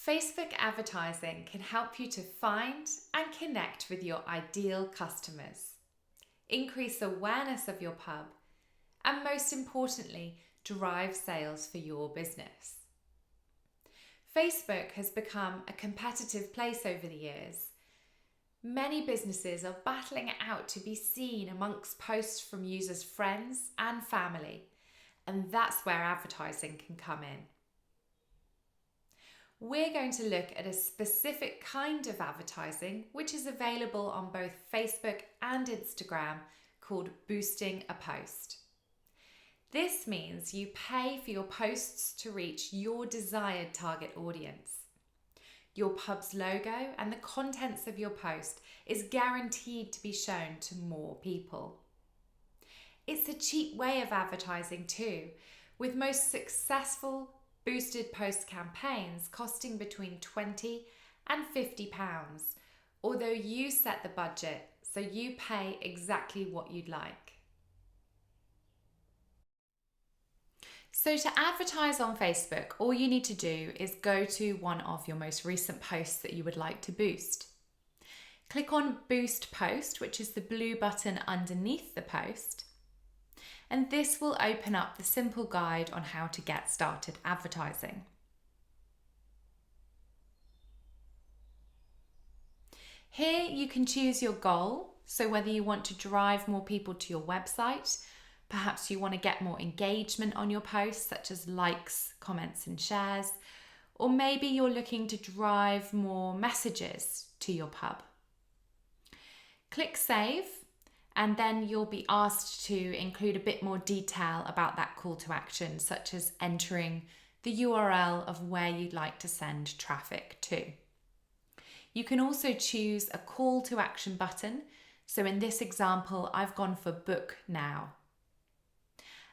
Facebook advertising can help you to find and connect with your ideal customers, increase awareness of your pub, and most importantly, drive sales for your business. Facebook has become a competitive place over the years. Many businesses are battling it out to be seen amongst posts from users' friends and family, and that's where advertising can come in. We're going to look at a specific kind of advertising which is available on both Facebook and Instagram called boosting a post. This means you pay for your posts to reach your desired target audience. Your pub's logo and the contents of your post is guaranteed to be shown to more people. It's a cheap way of advertising too, with most successful boosted post campaigns costing between £20 and £50, although you set the budget so you pay exactly what you'd like. So to advertise on Facebook, all you need to do is go to one of your most recent posts that you would like to boost. Click on Boost Post, which is the blue button underneath the post, and this will open up the simple guide on how to get started advertising. Here you can choose your goal, so whether you want to drive more people to your website, perhaps you want to get more engagement on your posts, such as likes, comments and shares, or maybe you're looking to drive more messages to your pub. Click Save, and then you'll be asked to include a bit more detail about that call to action, such as entering the URL of where you'd like to send traffic to. You can also choose a call to action button. So in this example, I've gone for Book Now.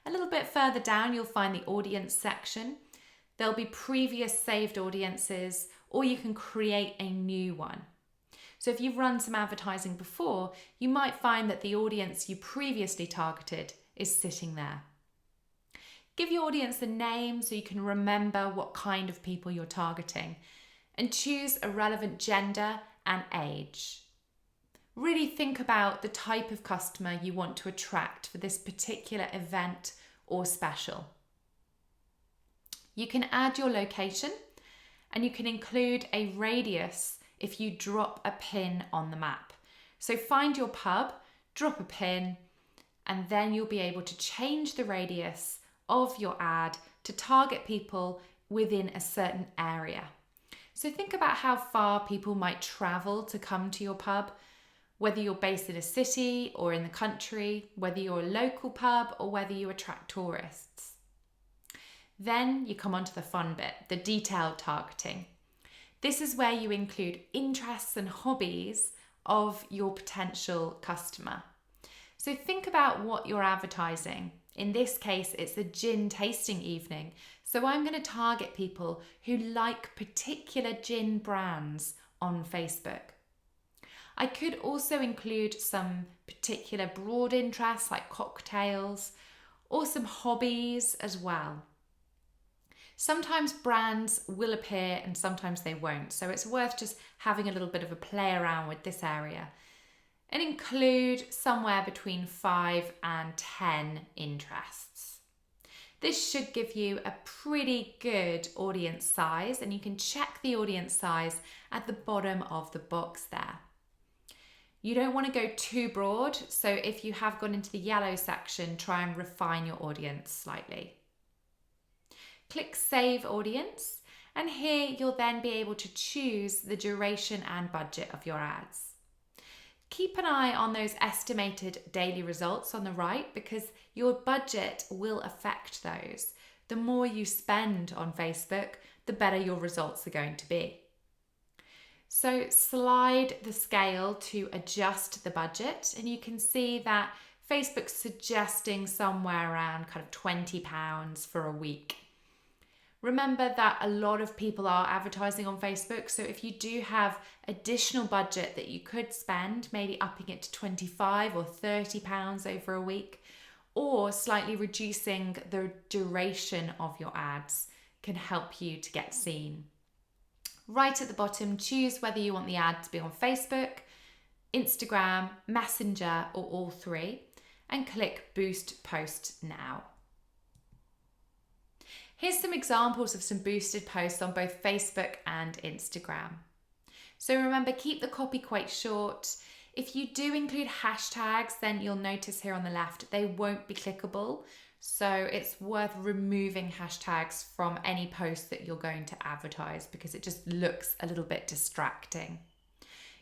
A little bit further down, you'll find the audience section. There'll be previous saved audiences, or you can create a new one. So if you've run some advertising before, you might find that the audience you previously targeted is sitting there. Give your audience a name so you can remember what kind of people you're targeting, and choose a relevant gender and age. Really think about the type of customer you want to attract for this particular event or special. You can add your location, and you can include a radius if you drop a pin on the map. So find your pub, drop a pin, and then you'll be able to change the radius of your ad to target people within a certain area. So think about how far people might travel to come to your pub, whether you're based in a city or in the country, whether you're a local pub or whether you attract tourists. Then you come on to the fun bit, the detailed targeting. This is where you include interests and hobbies of your potential customer. So think about what you're advertising. In this case, it's a gin tasting evening. So I'm going to target people who like particular gin brands on Facebook. I could also include some particular broad interests like cocktails or some hobbies as well. Sometimes brands will appear and sometimes they won't, so it's worth just having a little bit of a play around with this area and include somewhere between 5 and 10 interests. This should give you a pretty good audience size, and you can check the audience size at the bottom of the box there. You don't want to go too broad, so if you have gone into the yellow section, try and refine your audience slightly. Click Save Audience, and here you'll then be able to choose the duration and budget of your ads. Keep an eye on those estimated daily results on the right, because your budget will affect those. The more you spend on Facebook, the better your results are going to be. So slide the scale to adjust the budget, and you can see that Facebook's suggesting somewhere around kind of £20 for a week. Remember that a lot of people are advertising on Facebook, so if you do have additional budget that you could spend, maybe upping it to £25 or £30 over a week, or slightly reducing the duration of your ads can help you to get seen. Right at the bottom, choose whether you want the ad to be on Facebook, Instagram, Messenger, or all three, and click Boost Post Now. Here's some examples of some boosted posts on both Facebook and Instagram. So remember, keep the copy quite short. If you do include hashtags, then you'll notice here on the left, they won't be clickable. So it's worth removing hashtags from any post that you're going to advertise because it just looks a little bit distracting.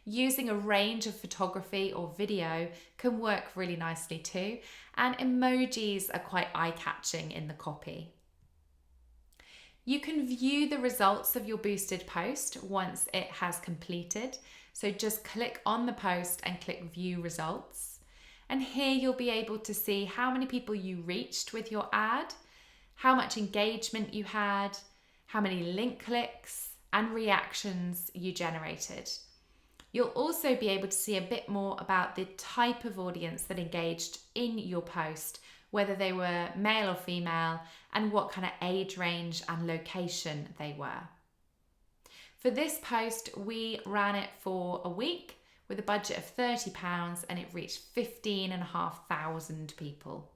Using a range of photography or video can work really nicely too, and emojis are quite eye-catching in the copy. You can view the results of your boosted post once it has completed. So just click on the post and click View Results. And here you'll be able to see how many people you reached with your ad, how much engagement you had, how many link clicks and reactions you generated. You'll also be able to see a bit more about the type of audience that engaged in your post, whether they were male or female, and what kind of age range and location they were. For this post, we ran it for a week with a budget of £30 and it reached 15,500 people.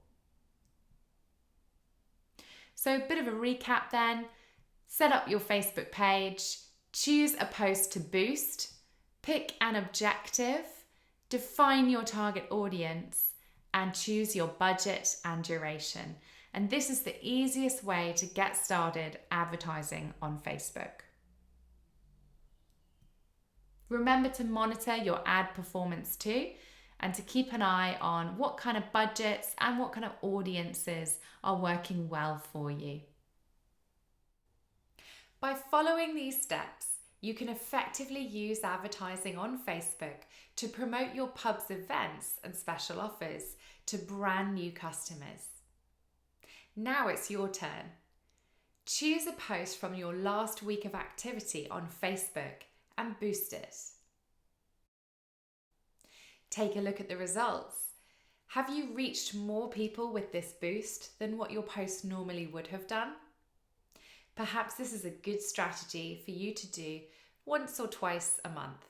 So a bit of a recap then. Set up your Facebook page, choose a post to boost, pick an objective, define your target audience, and choose your budget and duration. And this is the easiest way to get started advertising on Facebook. Remember to monitor your ad performance too, and to keep an eye on what kind of budgets and what kind of audiences are working well for you. By following these steps, you can effectively use advertising on Facebook to promote your pub's events and special offers to brand new customers. Now it's your turn. Choose a post from your last week of activity on Facebook and boost it. Take a look at the results. Have you reached more people with this boost than what your post normally would have done? Perhaps this is a good strategy for you to do once or twice a month.